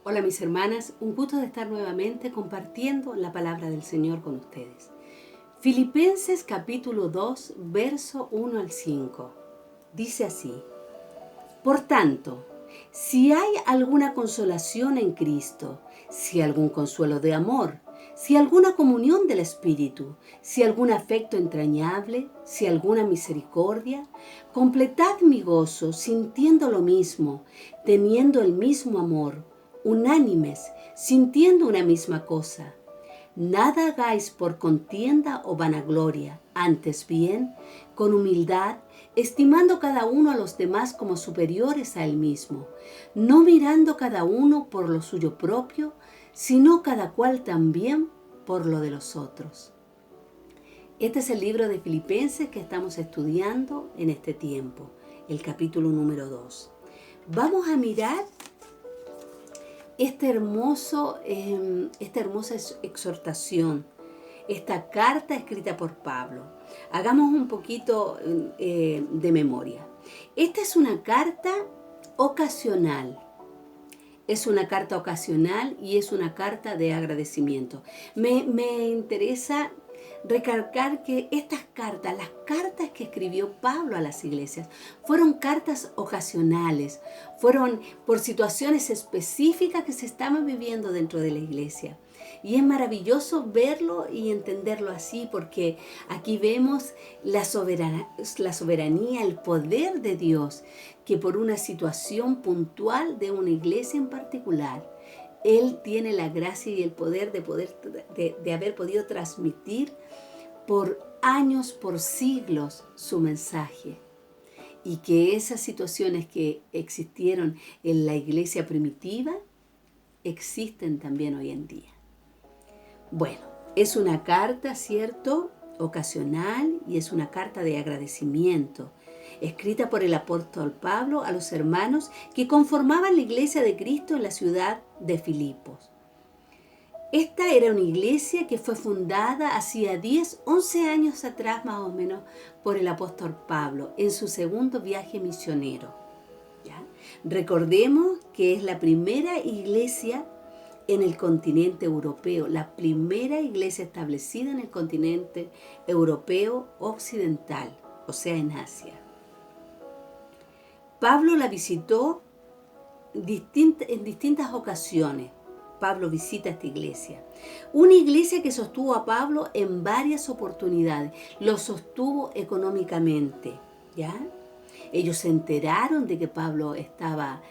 Hola mis hermanas, un gusto de estar nuevamente compartiendo la palabra del Señor con ustedes. Filipenses capítulo 2, verso 1 al 5. Dice así: Por tanto, si hay alguna consolación en Cristo, si algún consuelo de amor, si alguna comunión del Espíritu, si algún afecto entrañable, si alguna misericordia, completad mi gozo sintiendo lo mismo, teniendo el mismo amor, unánimes, sintiendo una misma cosa. Nada hagáis por contienda o vanagloria, antes bien, con humildad, estimando cada uno a los demás como superiores a él mismo, no mirando cada uno por lo suyo propio, sino cada cual también por lo de los otros. Este es el libro de Filipenses que estamos estudiando en este tiempo, el capítulo número 2. Vamos a mirar esta hermosa exhortación, esta carta escrita por Pablo. Hagamos un poquito de memoria. Esta es una carta ocasional. Es una carta ocasional y es una carta de agradecimiento. Me interesa recalcar que estas cartas, las cartas que escribió Pablo a las iglesias, fueron cartas ocasionales, fueron por situaciones específicas que se estaban viviendo dentro de la iglesia. Y es maravilloso verlo y entenderlo así, porque aquí vemos la soberanía, el poder de Dios, que por una situación puntual de una iglesia en particular, Él tiene la gracia y el poder de haber podido transmitir por años, por siglos, su mensaje. Y que esas situaciones que existieron en la iglesia primitiva existen también hoy en día. Bueno, es una carta, ¿cierto?, ocasional, y es una carta de agradecimiento, escrita por el apóstol Pablo a los hermanos que conformaban la iglesia de Cristo en la ciudad de Filipos. Esta era una iglesia que fue fundada hacía 11 años atrás más o menos por el apóstol Pablo en su segundo viaje misionero. ¿Ya? Recordemos que es la primera iglesia en el continente europeo, la primera iglesia establecida en el continente europeo occidental, o sea, en Asia. Pablo la visitó en distintas ocasiones. Pablo visita esta iglesia. Una iglesia que sostuvo a Pablo en varias oportunidades. Lo sostuvo económicamente, ¿ya? Ellos se enteraron de que Pablo estaba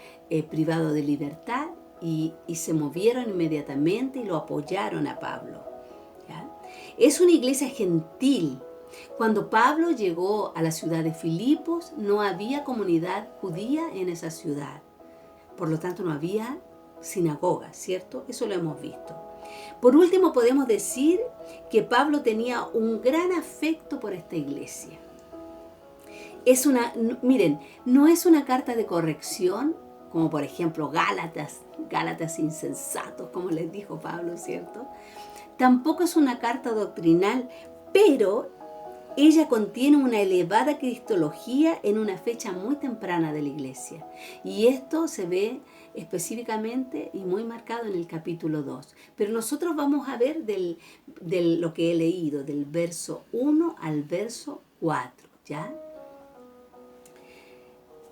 privado de libertad y se movieron inmediatamente y lo apoyaron a Pablo, ¿ya? Es una iglesia gentil. Cuando Pablo llegó a la ciudad de Filipos, no había comunidad judía en esa ciudad. Por lo tanto, no había sinagoga, ¿cierto? Eso lo hemos visto. Por último, podemos decir que Pablo tenía un gran afecto por esta iglesia. Miren, no es una carta de corrección, como por ejemplo Gálatas insensatos, como les dijo Pablo, ¿cierto? Tampoco es una carta doctrinal, pero ella contiene una elevada cristología en una fecha muy temprana de la iglesia. Y esto se ve específicamente y muy marcado en el capítulo 2. Pero nosotros vamos a ver de lo que he leído, del verso 1 al verso 4, ¿ya?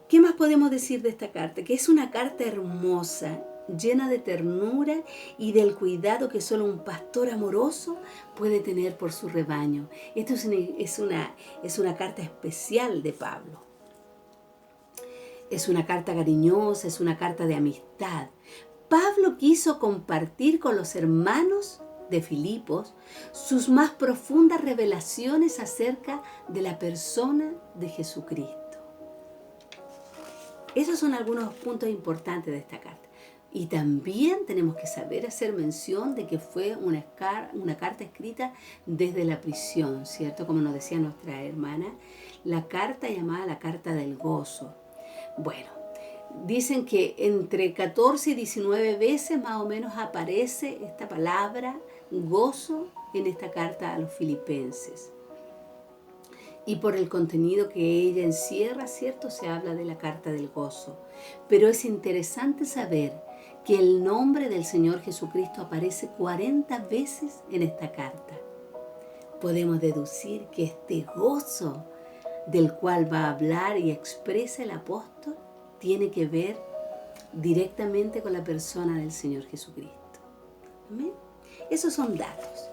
¿Qué más podemos decir de esta carta? Que es una carta hermosa, llena de ternura y del cuidado que solo un pastor amoroso puede tener por su rebaño. Esto es una carta especial de Pablo. Es una carta cariñosa, es una carta de amistad. Pablo quiso compartir con los hermanos de Filipos sus más profundas revelaciones acerca de la persona de Jesucristo. Esos son algunos puntos importantes de esta carta. Y también tenemos que saber hacer mención de que fue una carta escrita desde la prisión, ¿cierto? Como nos decía nuestra hermana, la carta llamada la carta del gozo. Bueno, dicen que entre 14 y 19 veces más o menos aparece esta palabra gozo en esta carta a los filipenses. Y por el contenido que ella encierra, ¿cierto? Se habla de la carta del gozo. Pero es interesante saber que el nombre del Señor Jesucristo aparece 40 veces en esta carta. Podemos deducir que este gozo del cual va a hablar y expresa el apóstol tiene que ver directamente con la persona del Señor Jesucristo. ¿Amén? Esos son datos.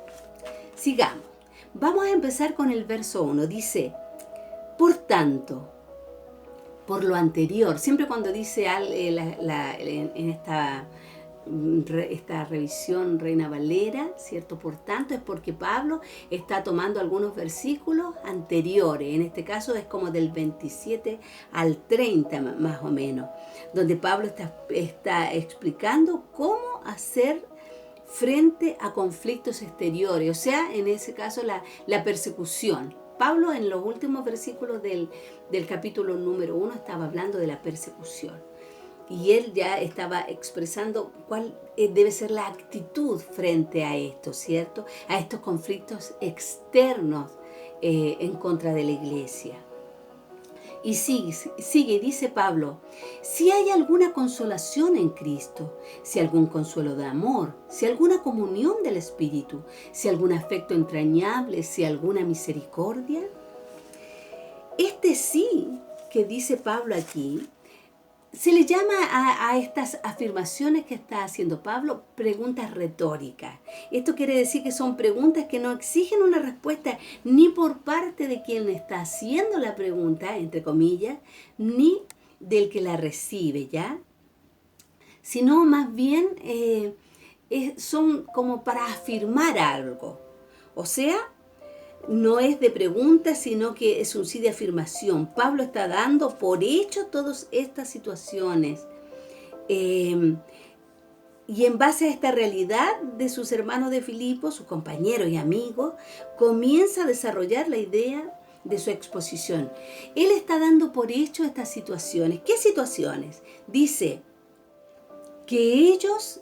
Sigamos. Vamos a empezar con el verso 1. Dice, por tanto, por lo anterior, siempre cuando dice en esta revisión Reina Valera, ¿cierto? Por tanto, es porque Pablo está tomando algunos versículos anteriores. En este caso es como del 27 al 30 más o menos, donde Pablo está explicando cómo hacer frente a conflictos exteriores, o sea, en ese caso la persecución. Pablo en los últimos versículos del capítulo número 1 estaba hablando de la persecución. Y él ya estaba expresando cuál debe ser la actitud frente a esto, ¿cierto? A estos conflictos externos en contra de la iglesia. Y sigue, dice Pablo, si hay alguna consolación en Cristo, si algún consuelo de amor, si alguna comunión del Espíritu, si algún afecto entrañable, si alguna misericordia. Este sí que dice Pablo aquí, se le llama a estas afirmaciones que está haciendo Pablo preguntas retóricas. Esto quiere decir que son preguntas que no exigen una respuesta ni por parte de quien está haciendo la pregunta, entre comillas, ni del que la recibe, ¿ya? Sino más bien son como para afirmar algo. O sea, no es de pregunta, sino que es un sí de afirmación. Pablo está dando por hecho todas estas situaciones. Y en base a esta realidad de sus hermanos de Filipo, sus compañeros y amigos, comienza a desarrollar la idea de su exposición. Él está dando por hecho estas situaciones. ¿Qué situaciones? Dice que ellos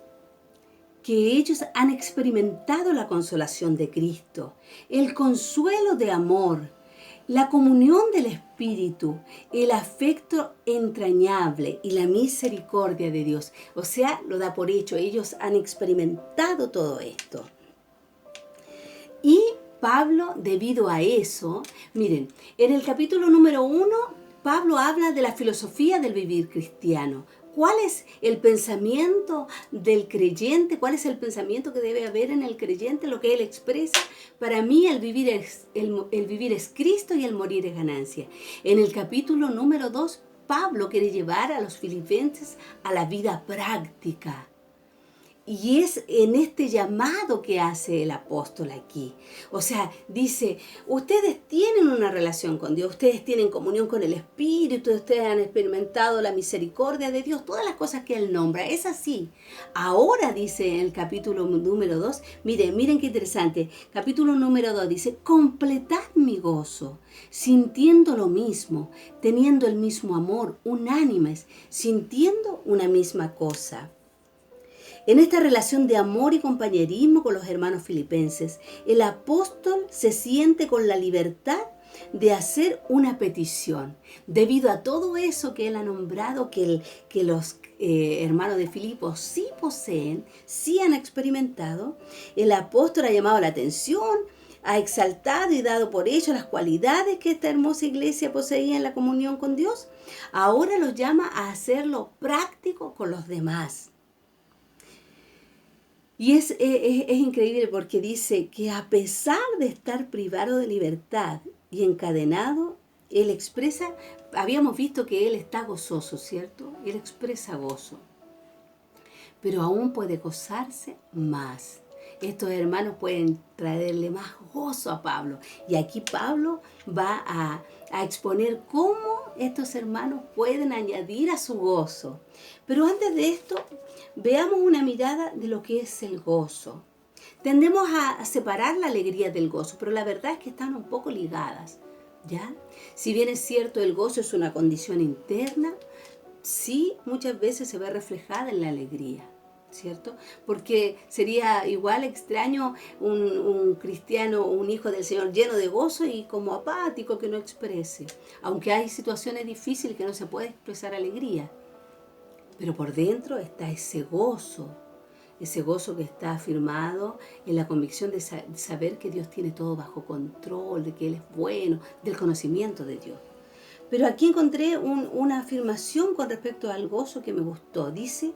han experimentado la consolación de Cristo, el consuelo de amor, la comunión del Espíritu, el afecto entrañable y la misericordia de Dios. O sea, lo da por hecho, ellos han experimentado todo esto. Y Pablo, debido a eso, miren, en el capítulo número 1, Pablo habla de la filosofía del vivir cristiano. ¿Cuál es el pensamiento del creyente? ¿Cuál es el pensamiento que debe haber en el creyente? Lo que él expresa. Para mí el vivir es Cristo y el morir es ganancia. En el capítulo número 2, Pablo quiere llevar a los filipenses a la vida práctica. Y es en este llamado que hace el apóstol aquí. O sea, dice, ustedes tienen una relación con Dios, ustedes tienen comunión con el Espíritu, ustedes han experimentado la misericordia de Dios, todas las cosas que Él nombra. Es así. Ahora dice en el capítulo número 2, miren qué interesante. Capítulo número 2 dice, completad mi gozo, sintiendo lo mismo, teniendo el mismo amor, unánimes, sintiendo una misma cosa. En esta relación de amor y compañerismo con los hermanos filipenses, el apóstol se siente con la libertad de hacer una petición. Debido a todo eso que él ha nombrado, que los hermanos de Filipo sí poseen, sí han experimentado, el apóstol ha llamado la atención, ha exaltado y dado por hecho las cualidades que esta hermosa iglesia poseía en la comunión con Dios. Ahora los llama a hacerlo práctico con los demás. Y es increíble porque dice que a pesar de estar privado de libertad y encadenado, él expresa, habíamos visto que él está gozoso, ¿cierto? Él expresa gozo, pero aún puede gozarse más. Estos hermanos pueden traerle más gozo a Pablo. Y aquí Pablo va a exponer cómo estos hermanos pueden añadir a su gozo. Pero antes de esto, veamos una mirada de lo que es el gozo. Tendemos a separar la alegría del gozo, pero la verdad es que están un poco ligadas, ¿ya? Si bien es cierto, el gozo es una condición interna, sí muchas veces se ve reflejada en la alegría, ¿cierto? Porque sería igual extraño un cristiano, un hijo del Señor lleno de gozo y como apático que no exprese, aunque hay situaciones difíciles que no se puede expresar alegría. pero por dentro está ese gozo que está afirmado en la convicción de saber que Dios tiene todo bajo control, de que Él es bueno, del conocimiento de Dios. Pero aquí encontré una afirmación con respecto al gozo que me gustó. Dice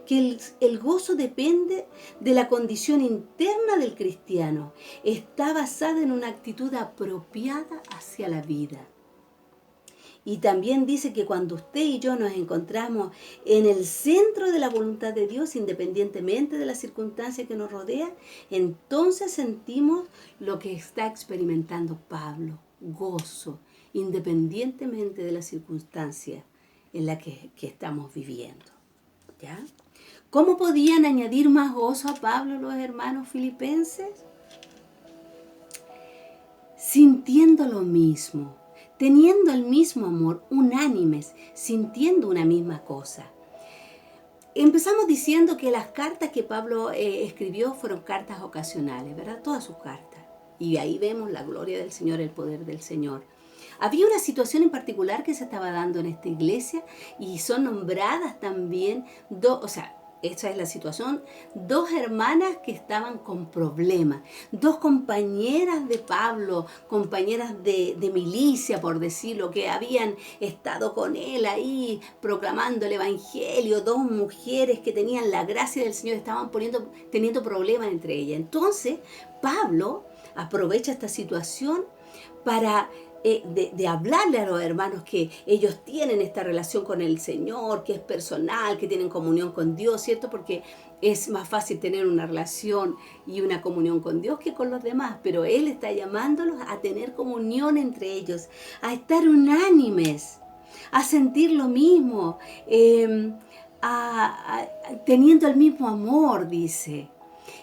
que el gozo depende de la condición interna del cristiano. Está basada en una actitud apropiada hacia la vida. Y también dice que cuando usted y yo nos encontramos en el centro de la voluntad de Dios, independientemente de las circunstancias que nos rodean, entonces sentimos lo que está experimentando Pablo, gozo, independientemente de las circunstancias en las que estamos viviendo. ¿Ya? ¿Cómo podían añadir más gozo a Pablo los hermanos filipenses? Sintiendo lo mismo, teniendo el mismo amor, unánimes, sintiendo una misma cosa. Empezamos diciendo que las cartas que Pablo escribió fueron cartas ocasionales, ¿verdad? Todas sus cartas. Y ahí vemos la gloria del Señor, el poder del Señor. Había una situación en particular que se estaba dando en esta iglesia y son nombradas también esta es la situación, dos hermanas que estaban con problemas, dos compañeras de Pablo, compañeras de milicia, por decirlo, que habían estado con él ahí proclamando el evangelio, dos mujeres que tenían la gracia del Señor, estaban teniendo problemas entre ellas. Entonces, Pablo aprovecha esta situación para de hablarle a los hermanos que ellos tienen esta relación con el Señor, que es personal, que tienen comunión con Dios, ¿cierto? Porque es más fácil tener una relación y una comunión con Dios que con los demás, pero Él está llamándolos a tener comunión entre ellos, a estar unánimes, a sentir lo mismo, teniendo el mismo amor, dice.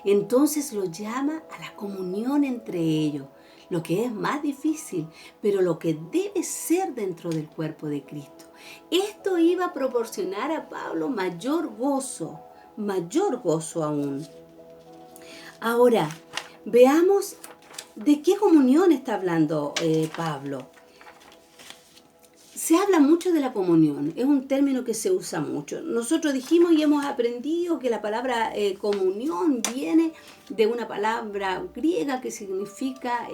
Entonces lo llama a la comunión entre ellos, lo que es más difícil, pero lo que debe ser dentro del cuerpo de Cristo. Esto iba a proporcionar a Pablo mayor gozo aún. Ahora, veamos de qué comunión está hablando Pablo. Se habla mucho de la comunión, es un término que se usa mucho. Nosotros dijimos y hemos aprendido que la palabra comunión viene de una palabra griega que significa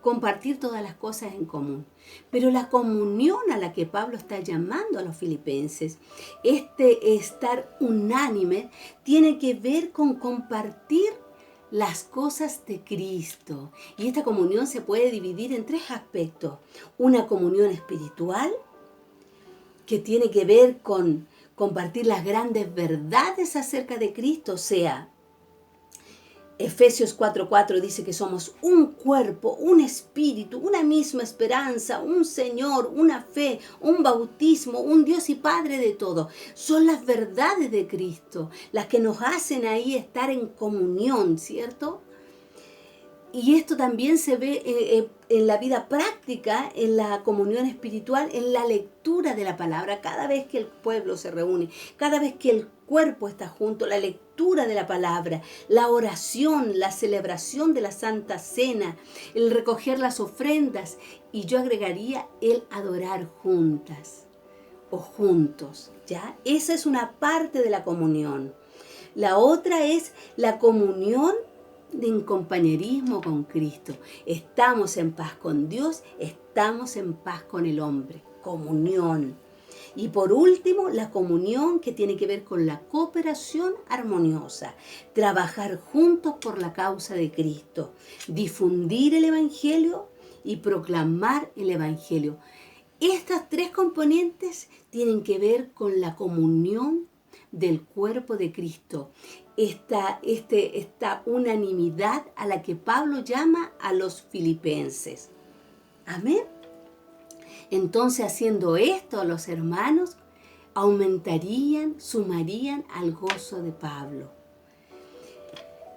compartir todas las cosas en común. Pero la comunión a la que Pablo está llamando a los filipenses, este estar unánime, tiene que ver con compartir las cosas de Cristo. Y esta comunión se puede dividir en tres aspectos. Una comunión espiritual, que tiene que ver con compartir las grandes verdades acerca de Cristo. O sea, Efesios 4:4 dice que somos un cuerpo, un espíritu, una misma esperanza, un Señor, una fe, un bautismo, un Dios y Padre de todo. Son las verdades de Cristo las que nos hacen ahí estar en comunión, ¿cierto? Y esto también se ve en la vida práctica, en la comunión espiritual, en la lectura de la palabra. Cada vez que el pueblo se reúne, cada vez que el cuerpo está junto, la lectura de la palabra, la oración, la celebración de la Santa Cena, el recoger las ofrendas, y yo agregaría el adorar juntas o juntos, ¿ya? Esa es una parte de la comunión. La otra es la comunión en compañerismo con Cristo. Estamos en paz con Dios, estamos en paz con el hombre. Comunión. Y por último, la comunión que tiene que ver con la cooperación armoniosa. Trabajar juntos por la causa de Cristo. Difundir el Evangelio y proclamar el Evangelio. Estas tres componentes tienen que ver con la comunión del cuerpo de Cristo. Esta unanimidad a la que Pablo llama a los filipenses. Amén. Entonces, haciendo esto, los hermanos sumarían al gozo de Pablo.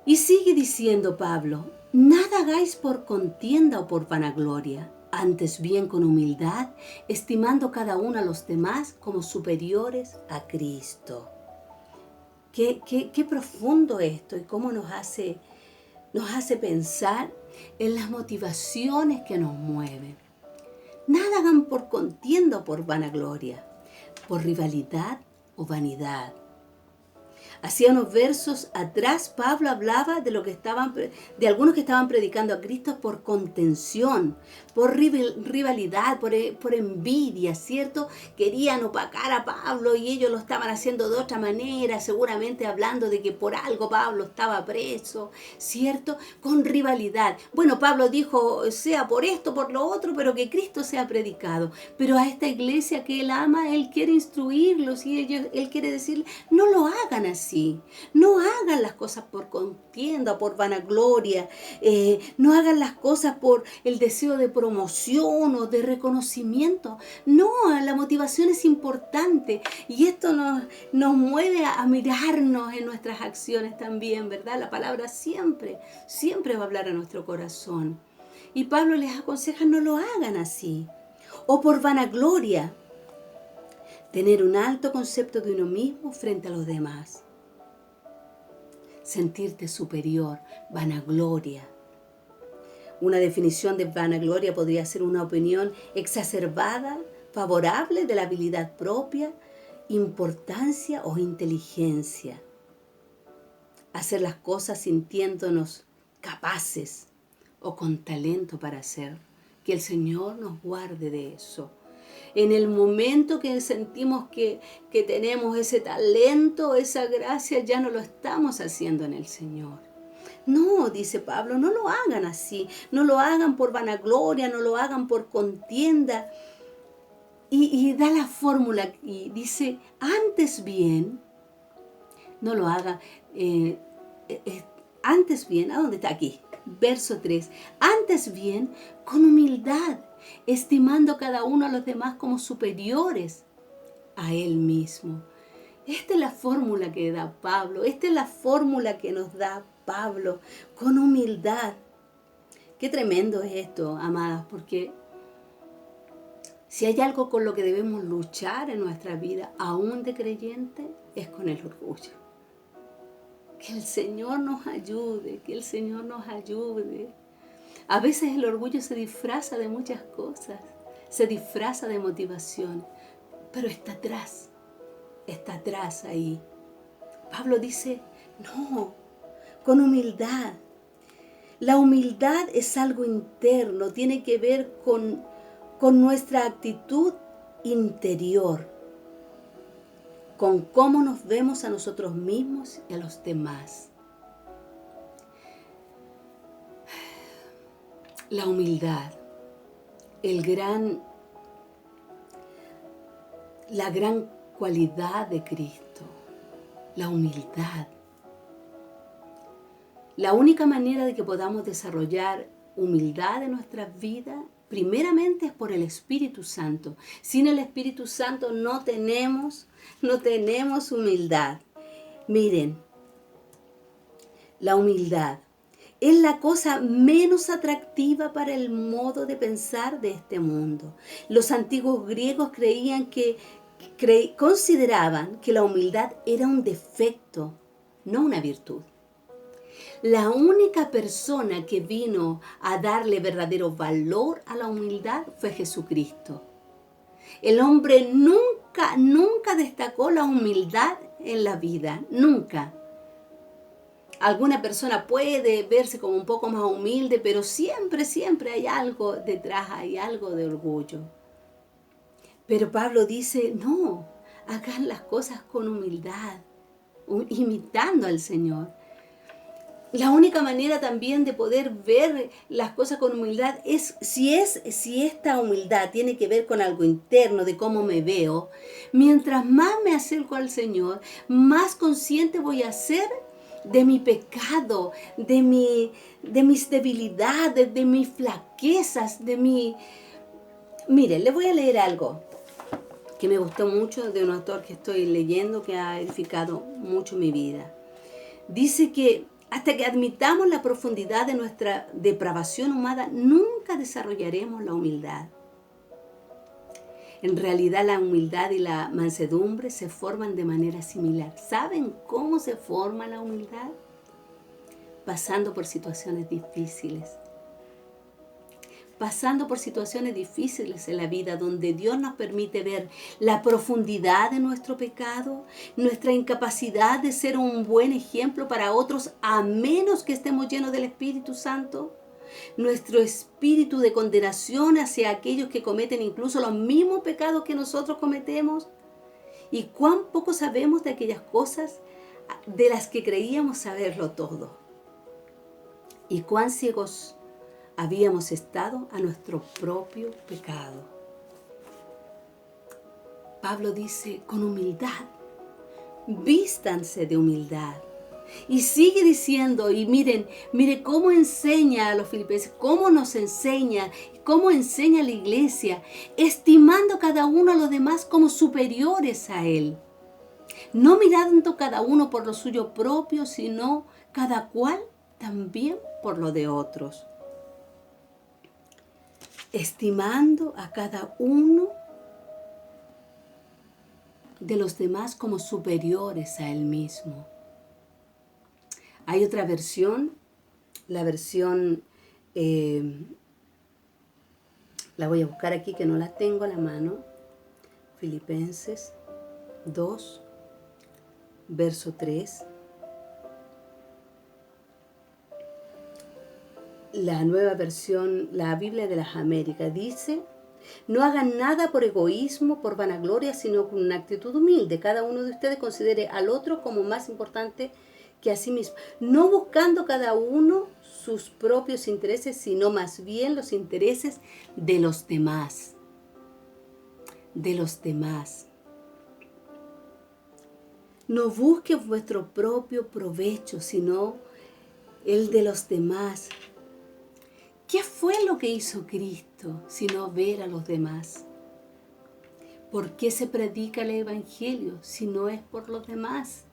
Y sigue diciendo Pablo: nada hagáis por contienda o por vanagloria, antes bien con humildad, estimando cada uno a los demás como superiores a Cristo. Qué profundo esto, y cómo nos hace pensar en las motivaciones que nos mueven. Nada hagan por contienda o por vanagloria, por rivalidad o vanidad. Hacía unos versos atrás, Pablo hablaba de de algunos que estaban predicando a Cristo por contención, por rivalidad, por envidia, ¿cierto? Querían opacar a Pablo y ellos lo estaban haciendo de otra manera, seguramente hablando de que por algo Pablo estaba preso, ¿cierto? Con rivalidad. Bueno, Pablo dijo, sea por esto, por lo otro, pero que Cristo sea predicado. Pero a esta iglesia que él ama, él quiere instruirlos y él quiere decirles, no lo hagan así. No hagan las cosas por contienda, por vanagloria, no hagan las cosas por el deseo de promoción o de reconocimiento. No, la motivación es importante y esto nos mueve a mirarnos en nuestras acciones también, ¿verdad? La palabra siempre va a hablar a nuestro corazón. Y Pablo les aconseja, no lo hagan así. O por vanagloria, tener un alto concepto de uno mismo frente a los demás. Sentirte superior, vanagloria. Una definición de vanagloria podría ser una opinión exacerbada, favorable de la habilidad propia, importancia o inteligencia. Hacer las cosas sintiéndonos capaces o con talento para hacer. Que el Señor nos guarde de eso. En el momento que sentimos que tenemos ese talento, esa gracia, ya no lo estamos haciendo en el Señor. No, dice Pablo, no lo hagan así, no lo hagan por vanagloria, no lo hagan por contienda. Y da la fórmula y dice, antes bien, no lo hagan, antes bien, ¿a dónde está aquí? Verso 3, antes bien, con humildad, estimando cada uno a los demás como superiores a él mismo. Esta es la fórmula que da Pablo, esta es la fórmula que nos da Pablo, con humildad. Qué tremendo es esto, amadas, porque si hay algo con lo que debemos luchar en nuestra vida, aún de creyente, es con el orgullo. Que el Señor nos ayude, que el Señor nos ayude. A veces el orgullo se disfraza de muchas cosas, se disfraza de motivación, pero está atrás ahí. Pablo dice, no, con humildad. La humildad es algo interno, tiene que ver con nuestra actitud interior, con cómo nos vemos a nosotros mismos y a los demás. La humildad, la gran cualidad de Cristo, la humildad. La única manera de que podamos desarrollar humildad en nuestras vidas, primeramente es por el Espíritu Santo. Sin el Espíritu Santo no tenemos humildad. Miren, la humildad es la cosa menos atractiva para el modo de pensar de este mundo. Los antiguos griegos consideraban que la humildad era un defecto, no una virtud. La única persona que vino a darle verdadero valor a la humildad fue Jesucristo. El hombre nunca destacó la humildad en la vida, nunca. Alguna persona puede verse como un poco más humilde, pero siempre hay algo detrás, hay algo de orgullo. Pero Pablo dice, no, hagan las cosas con humildad, imitando al Señor. La única manera también de poder ver las cosas con humildad es si esta humildad tiene que ver con algo interno de cómo me veo. Mientras más me acerco al Señor, más consciente voy a ser de mi pecado, de mis debilidades, de mis flaquezas, Miren, les voy a leer algo que me gustó mucho de un autor que estoy leyendo que ha edificado mucho mi vida. Dice que hasta que admitamos la profundidad de nuestra depravación humana, nunca desarrollaremos la humildad. En realidad, la humildad y la mansedumbre se forman de manera similar. ¿Saben cómo se forma la humildad? Pasando por situaciones difíciles. pasando por situaciones difíciles en la vida, donde Dios nos permite ver la profundidad de nuestro pecado, nuestra incapacidad de ser un buen ejemplo para otros, a menos que estemos llenos del Espíritu Santo, nuestro espíritu de condenación hacia aquellos que cometen incluso los mismos pecados que nosotros cometemos, y cuán poco sabemos de aquellas cosas de las que creíamos saberlo todo, y cuán ciegos habíamos estado a nuestro propio pecado. Pablo dice, con humildad, vístanse de humildad. Y sigue diciendo, y miren cómo enseña a los filipenses, cómo nos enseña, cómo enseña la iglesia, estimando cada uno a los demás como superiores a él. No mirando cada uno por lo suyo propio, sino cada cual también por lo de otros. Estimando a cada uno de los demás como superiores a él mismo. Hay otra versión, la versión, la voy a buscar aquí que no la tengo a la mano, Filipenses 2, verso 3. La nueva versión, la Biblia de las Américas, dice: no hagan nada por egoísmo, por vanagloria, sino con una actitud humilde. Cada uno de ustedes considere al otro como más importante que a sí mismo, no buscando cada uno sus propios intereses, sino más bien los intereses de los demás. De los demás. No busquen vuestro propio provecho, sino el de los demás. ¿Qué fue lo que hizo Cristo sino ver a los demás? ¿Por qué se predica el Evangelio si no es por los demás?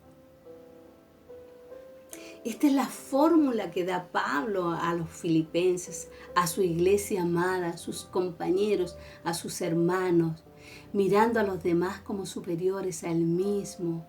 Esta es la fórmula que da Pablo a los filipenses, a su iglesia amada, a sus compañeros, a sus hermanos, mirando a los demás como superiores a él mismo,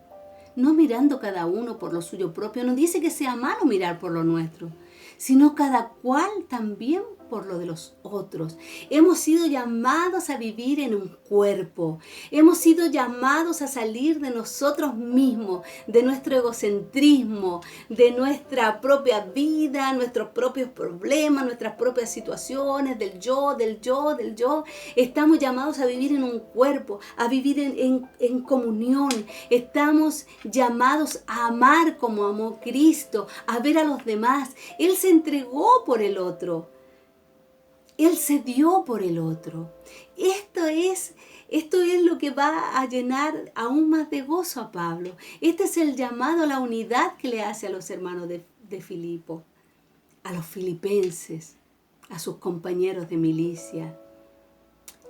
no mirando cada uno por lo suyo propio. No dice que sea malo mirar por lo nuestro, sino cada cual también por lo de los otros. Hemos sido llamados a vivir en un cuerpo. Hemos sido llamados a salir de nosotros mismos, de nuestro egocentrismo, de nuestra propia vida, nuestros propios problemas, nuestras propias situaciones, del yo, del yo, del yo. Estamos llamados a vivir en un cuerpo, a vivir en comunión. Estamos llamados a amar como amó Cristo, a ver a los demás. Él se entregó por el otro. Él se dio por el otro. Esto es lo que va a llenar aún más de gozo a Pablo. Este es el llamado a la unidad que le hace a los hermanos de Filipo, a los filipenses, a sus compañeros de milicia.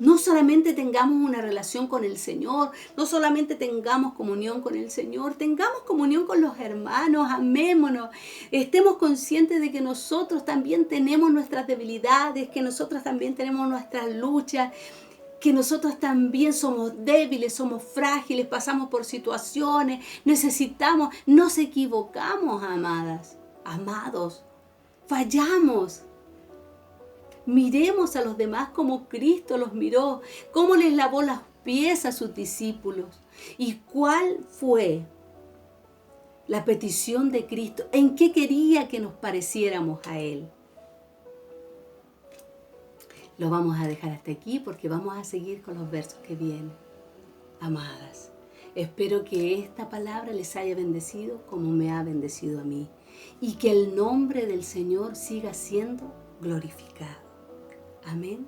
No solamente tengamos una relación con el Señor, no solamente tengamos comunión con el Señor, tengamos comunión con los hermanos, amémonos, estemos conscientes de que nosotros también tenemos nuestras debilidades, que nosotros también tenemos nuestras luchas, que nosotros también somos débiles, somos frágiles, pasamos por situaciones, necesitamos, nos equivocamos, amadas, amados, fallamos. Miremos a los demás como Cristo los miró, cómo les lavó los pies a sus discípulos y cuál fue la petición de Cristo, en qué quería que nos pareciéramos a Él. Lo vamos a dejar hasta aquí porque vamos a seguir con los versos que vienen. Amadas, espero que esta palabra les haya bendecido como me ha bendecido a mí y que el nombre del Señor siga siendo glorificado. Amén.